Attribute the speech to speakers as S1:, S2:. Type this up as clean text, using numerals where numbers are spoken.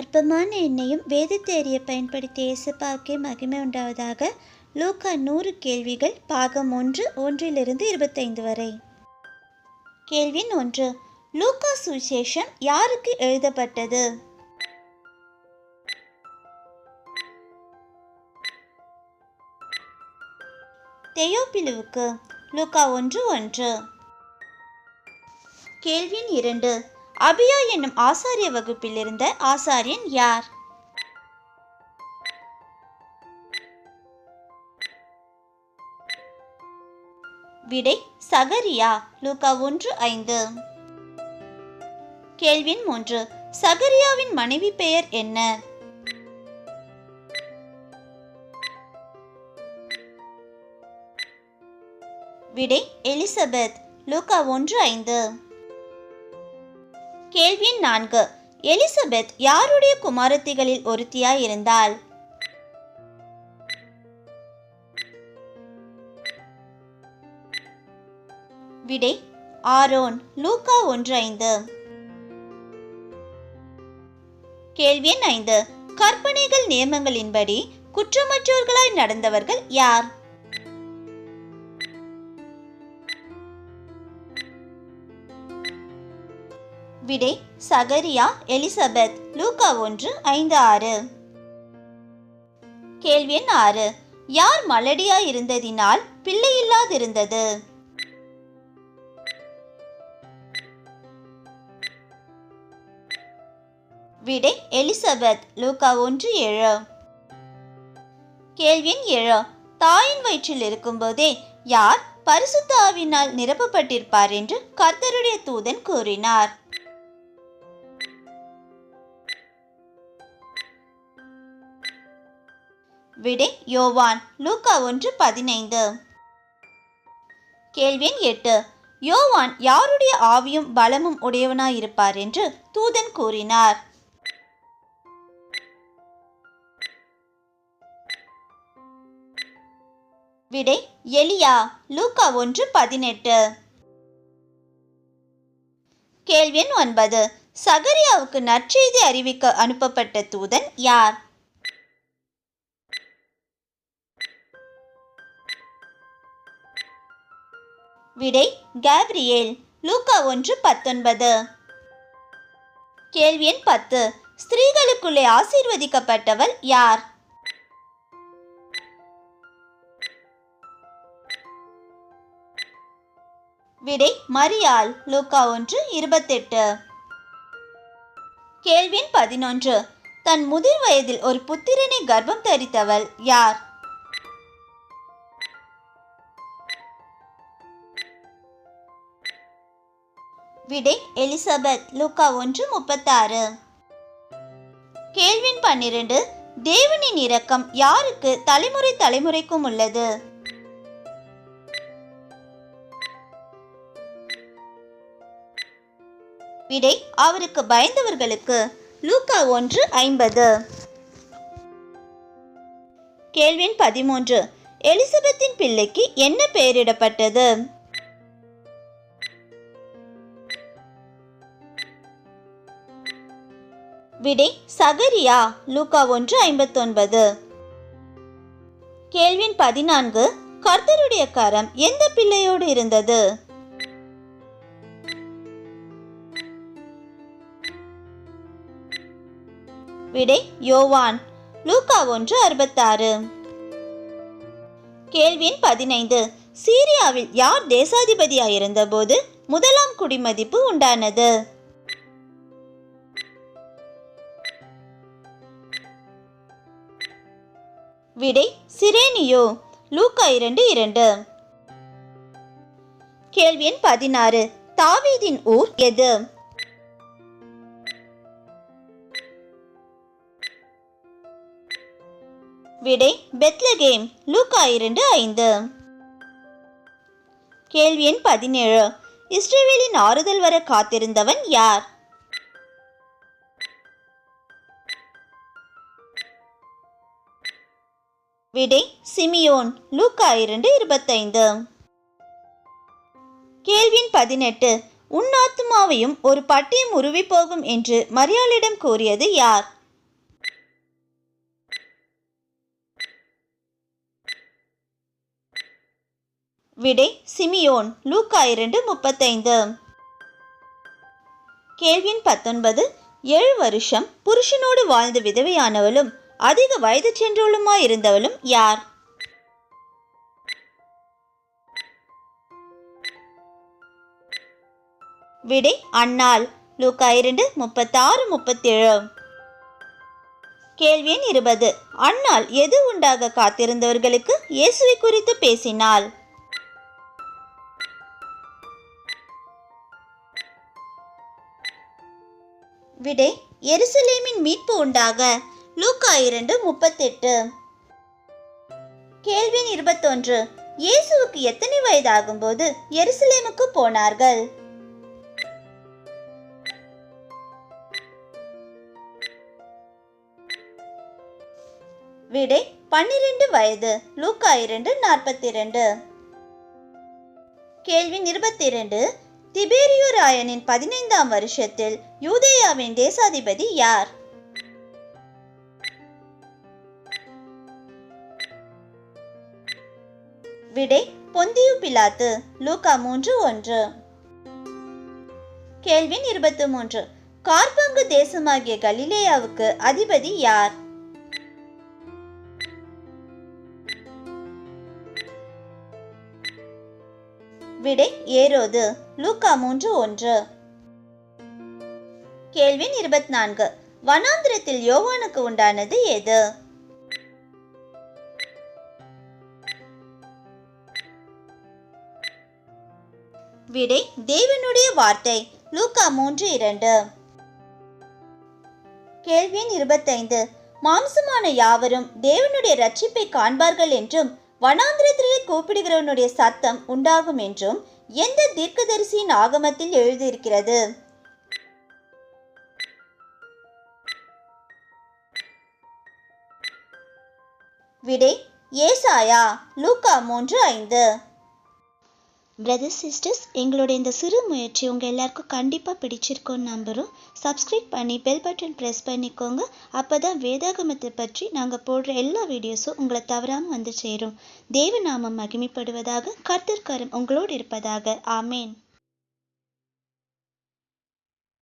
S1: அற்பமான எண்ணையும் வேதத்தேரிய பயன்படுத்திய இயேசுப்பாவுக்கே மகிமை உண்டாவதாக. லூக்கா 100 கேள்விகள் பாகம் 1 1 25 வரை. கேள்வி 1. லூக்கா சுவிசேஷம் யாருக்கு எழுதப்பட்டது? தெயோப்பிலுவுக்கு. லூக்கா 1:1. கேள்வி 2. அபியா என்னும் ஆசாரிய வகுப்பில் இருந்த ஆசாரியன் யார்? விடை சகரியா. லூக்கா 1:5. கேள்வி 3. சகரியாவின் மனைவி பெயர் என்ன? விடை எலிசபெத். லூக்கா 1:5. கேள்வி 4. எலிசபெத் யாருடைய குமாரத்திகளில் ஒருத்தியாய் இருந்தாள்? விடை ஆரோன். லூக்கா 1:5. கேள்வி 5. கற்பனைகள் நியமங்களின்படி குற்றமற்றவர்களாய் நடந்தவர்கள் யார்? விடை சகரியா, எலிசபெத். லூக்கா 1:5-6. கேள்வி 6. யார் மலடியாய் இருந்ததினால் பிள்ளை இல்லாதிருந்தது? விடை எலிசபெத். லூக்கா 1:7. கேள்வி 7. தாயின் வயிற்றில் இருக்கும்போதே யார் பரிசுத்த ஆவியினால் நிரப்பப்பட்டிருப்பார் என்று கர்த்தருடைய தூதன் கூறினார்? விடை யோவான். லூக்கா 1:15. கேள்வி 8. யோவான் யாருடைய ஆவியும் பலமும் உடையவனாயிருப்பார் என்று தூதன் கூறினார்? விடை எலியா. லூக்கா 1:18. கேள்வி 9. சகரியாவுக்கு நற்செய்தி அறிவிக்க அனுப்பப்பட்ட தூதன் யார்? விடை கேப்ரியேல். லூக்கா 1:19. கேள்வி 10. ஸ்திரீகளுக்குள்ளே ஆசீர்வதிக்கப்பட்டவள் யார்? விடை மரியாள். லூக்கா 1:28. கேள்வி 11. தன் முதிர் வயதில் ஒரு புத்திரனை கர்ப்பம் தரித்தவள் யார்? விடை எலிசபெத். லூக்கா 1:36. கேள்வி 12. தேவனின் இரக்கம் யாருக்கு தலைமுறை தலைமுறைக்கும் உள்ளது? விடை அவருக்கு பயந்தவர்களுக்கு. லூக்கா 1:50. கேள்வி 13. எலிசபெத்தின் பிள்ளைக்கு என்ன பெயரிடப்பட்டது? விடை சகரியா. லூக்கா 1:59. கேள்வி 14. கர்த்தருடைய கரம் எந்த பிள்ளையோடு இருந்தது? விடை யோவான். லூக்கா 1:66. கேள்வி 15. சீரியாவில் யார் தேசாதிபதியாயிருந்த போது முதலாம் குடிமதிப்பு உண்டானது? விடை சிரேனியோ. லூக்கா 2:2. கேள்வி 16. தாவீதின் ஊர் எது? விடை பெத்லகேம். லூக்கா 2:5. கேள்வி 17. இஸ்ரவேலின் ஆறுதல் வர காத்திருந்தவன் யார்? விடை சிமியோன். லூக்கா 2:25. கேள்வி 18. உன் ஆத்துமாவையும் ஒரு பட்டியும் உருவி போகும் என்று மரியாளிடம் கூறியது யார்? விடை சிமியோன். லூக்கா 2:35. கேள்வி 19. 7 வருஷம் புருஷனோடு வாழ்ந்து விதவையானவளும் அதிக வயது சென்றவளுமாயிருந்தவளும் யார்? விடை அன்னாள். லூக்கா 2:36-37. கேள்வி 20. அன்னாள் எது உண்டாக காத்திருந்தவர்களுக்கு இயேசுவை குறித்து பேசினாள்? விடை எருசலேமின் மீட்பு உண்டாக. லூக்கா 2:38. கேள்வி 21. இயேசுவுக்கு எத்தனை வயதாகும்போது எருசலேமுக்கு போனார்கள்? விடை 12 வயது. லூக்கா 2:42. கேள்வி 22. திபேரியு ராயனின் 15ஆம் வருஷத்தில் யூதேயாவின் தேசாதிபதி யார்? விடை பொந்தியு பிலாத்து. லூக்கா 3:1. கேள்வி 23. கார்பங்கு தேசமாகிய கலிலேயாவுக்கு அதிபதி யார்? விடை ஏரோது. லூக்கா 3:1. கேள்வி 24. வனாந்திரத்தில் யோவானுக்கு உண்டானது எது? விடை தேவனுடைய வார்த்தை. லூக்கா 3:2. கேள்வி 25. மாம்சமான யாவரும் தேவனுடைய ரட்சிப்பை காண்பார்கள் என்றும் வனாந்திரத்திலே கூப்பிடுகிறவனுடைய சத்தம் உண்டாகும் என்றும் எந்த தீர்க்கதரிசியின் ஆகமத்தில் எழுதியிருக்கிறது? விடை ஏசாயா. லூக்கா 3:5. பிரதர்ஸ் சிஸ்டர்ஸ், எங்களோட இந்த சிறு முயற்சி உங்கள் எல்லாருக்கும் கண்டிப்பாக பிடிச்சிருக்கோன்னு நம்புகிறோம். சப்ஸ்கிரைப் பண்ணி பெல் பட்டன் ப்ரெஸ் பண்ணிக்கோங்க. அப்போ தான் வேதாகமத்தை பற்றி நாங்கள் போடுற எல்லா வீடியோஸும் உங்களை தவறாமல் வந்து சேரும். தேவநாமம் மகிமைப்படுவதாக. கர்த்தர் கரம் உங்களோடு இருப்பதாக. ஆமேன்.